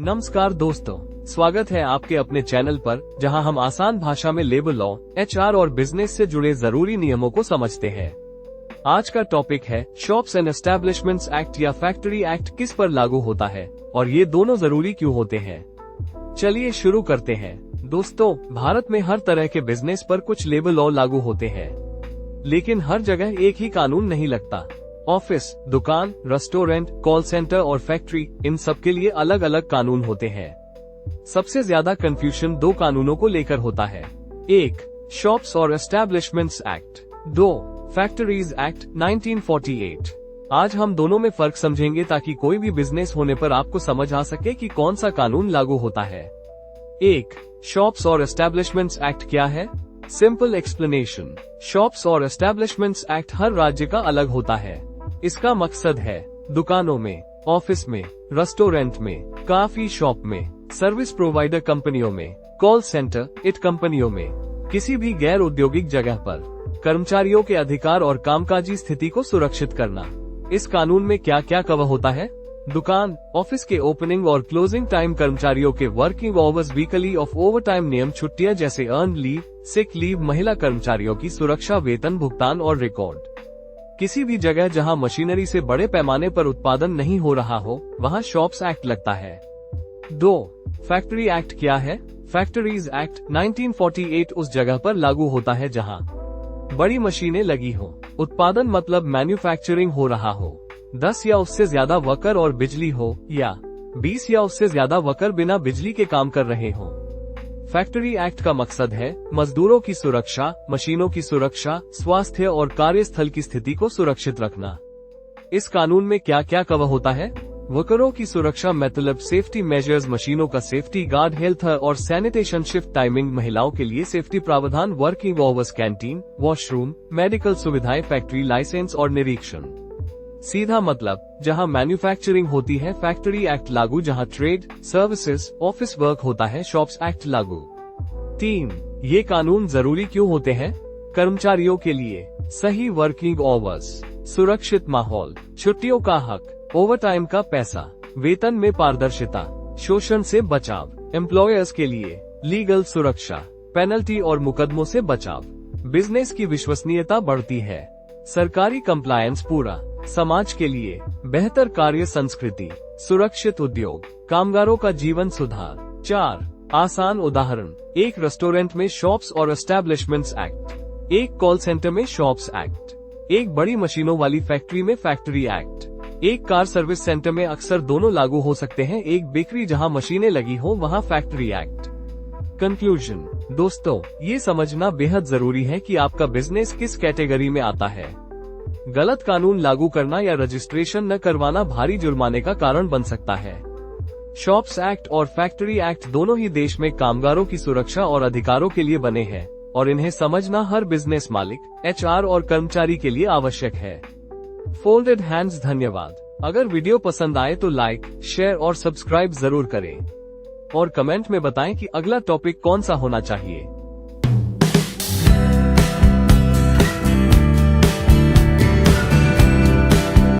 नमस्कार दोस्तों, स्वागत है आपके अपने चैनल पर, जहां हम आसान भाषा में लेबर लॉ, एचआर और बिजनेस से जुड़े जरूरी नियमों को समझते हैं। आज का टॉपिक है शॉप्स एंड एस्टैब्लिशमेंट्स एक्ट या फैक्ट्री एक्ट किस पर लागू होता है और ये दोनों जरूरी क्यों होते हैं। चलिए शुरू करते हैं। दोस्तों, भारत में हर तरह के बिजनेस पर कुछ लेबर लॉ लागू होते हैं, लेकिन हर जगह एक ही कानून नहीं लगता। ऑफिस, दुकान, रेस्टोरेंट, कॉल सेंटर और फैक्ट्री, इन सब के लिए अलग अलग कानून होते हैं। सबसे ज्यादा कंफ्यूजन दो कानूनों को लेकर होता है। 1. शॉप्स और एस्टैब्लिशमेंट्स एक्ट। 2. Factories act 1948। आज हम दोनों में फर्क समझेंगे ताकि कोई भी बिजनेस होने पर आपको समझ आ सके कि कौन सा कानून लागू होता है। 1. शॉप्स और एस्टैब्लिशमेंट्स एक्ट क्या है? Simple explanation. शॉप्स और एस्टैब्लिशमेंट्स एक्ट हर राज्य का अलग होता है। इसका मकसद है दुकानों में, ऑफिस में, रेस्टोरेंट में, कॉफी शॉप में, सर्विस प्रोवाइडर कंपनियों में, कॉल सेंटर, इट कंपनियों में, किसी भी गैर औद्योगिक जगह पर कर्मचारियों के अधिकार और कामकाजी स्थिति को सुरक्षित करना। इस कानून में क्या क्या कवर होता है? दुकान, ऑफिस के ओपनिंग और क्लोजिंग टाइम, कर्मचारियों के working hours, weekly off overtime नियम, छुट्टियां जैसे अर्न लीव, सिक लीव, महिला कर्मचारियों की सुरक्षा, वेतन भुगतान और रिकॉर्ड। किसी भी जगह जहां मशीनरी से बड़े पैमाने पर उत्पादन नहीं हो रहा हो, वहां शॉप्स एक्ट लगता है। 2. फैक्ट्री एक्ट क्या है? फैक्ट्रीज एक्ट 1948 उस जगह पर लागू होता है जहां बड़ी मशीनें लगी हो, उत्पादन मतलब मैन्युफैक्चरिंग हो रहा हो, 10 या उससे ज्यादा वर्कर और बिजली हो, या 20 या उससे ज्यादा वर्कर बिना बिजली के काम कर रहे हो। फैक्ट्री एक्ट का मकसद है मजदूरों की सुरक्षा, मशीनों की सुरक्षा, स्वास्थ्य और कार्यस्थल की स्थिति को सुरक्षित रखना। इस कानून में क्या क्या कवर होता है? वर्करों की सुरक्षा मतलब सेफ्टी मेजर्स, मशीनों का सेफ्टी गार्ड, हेल्थ और सैनिटेशन, शिफ्ट टाइमिंग, महिलाओं के लिए सेफ्टी प्रावधान, working hours, canteen, washroom, medical सुविधाएं, फैक्ट्री लाइसेंस और निरीक्षण। सीधा मतलब जहां मैन्युफैक्चरिंग होती है फैक्ट्री एक्ट लागू, जहां ट्रेड, सर्विसेज, ऑफिस वर्क होता है शॉप्स एक्ट लागू। 3. ये कानून जरूरी क्यों होते हैं? कर्मचारियों के लिए सही वर्किंग आवर्स, सुरक्षित माहौल, छुट्टियों का हक, ओवरटाइम का पैसा, वेतन में पारदर्शिता, शोषण से बचाव, एम्प्लॉयर्स के लिए लीगल सुरक्षा, पेनल्टी और मुकदमों से बचाव, बिजनेस की विश्वसनीयता बढ़ती है, सरकारी कंप्लायंस पूरा, समाज के लिए बेहतर कार्य संस्कृति, सुरक्षित उद्योग, कामगारों का जीवन सुधार। 4. आसान उदाहरण, एक रेस्टोरेंट में शॉप्स और एस्टैब्लिशमेंट्स एक्ट, एक कॉल सेंटर में शॉप्स एक्ट, एक बड़ी मशीनों वाली फैक्ट्री में फैक्ट्री एक्ट, एक कार सर्विस सेंटर में अक्सर दोनों लागू हो सकते हैं, एक बेकरी जहां मशीनें लगी हो वहां फैक्ट्री एक्ट। कंक्लूजन। दोस्तों, ये समझना बेहद जरूरी है कि आपका बिजनेस किस कैटेगरी में आता है। गलत कानून लागू करना या रजिस्ट्रेशन न करवाना भारी जुर्माने का कारण बन सकता है। शॉप्स एक्ट और फैक्ट्री एक्ट दोनों ही देश में कामगारों की सुरक्षा और अधिकारों के लिए बने हैं और इन्हें समझना हर बिजनेस मालिक, एचआर और कर्मचारी के लिए आवश्यक है। Folded hands. धन्यवाद। अगर वीडियो पसंद आए तो लाइक, शेयर और सब्सक्राइब जरूर करें और कमेंट में बताएं कि अगला टॉपिक कौन सा होना चाहिए।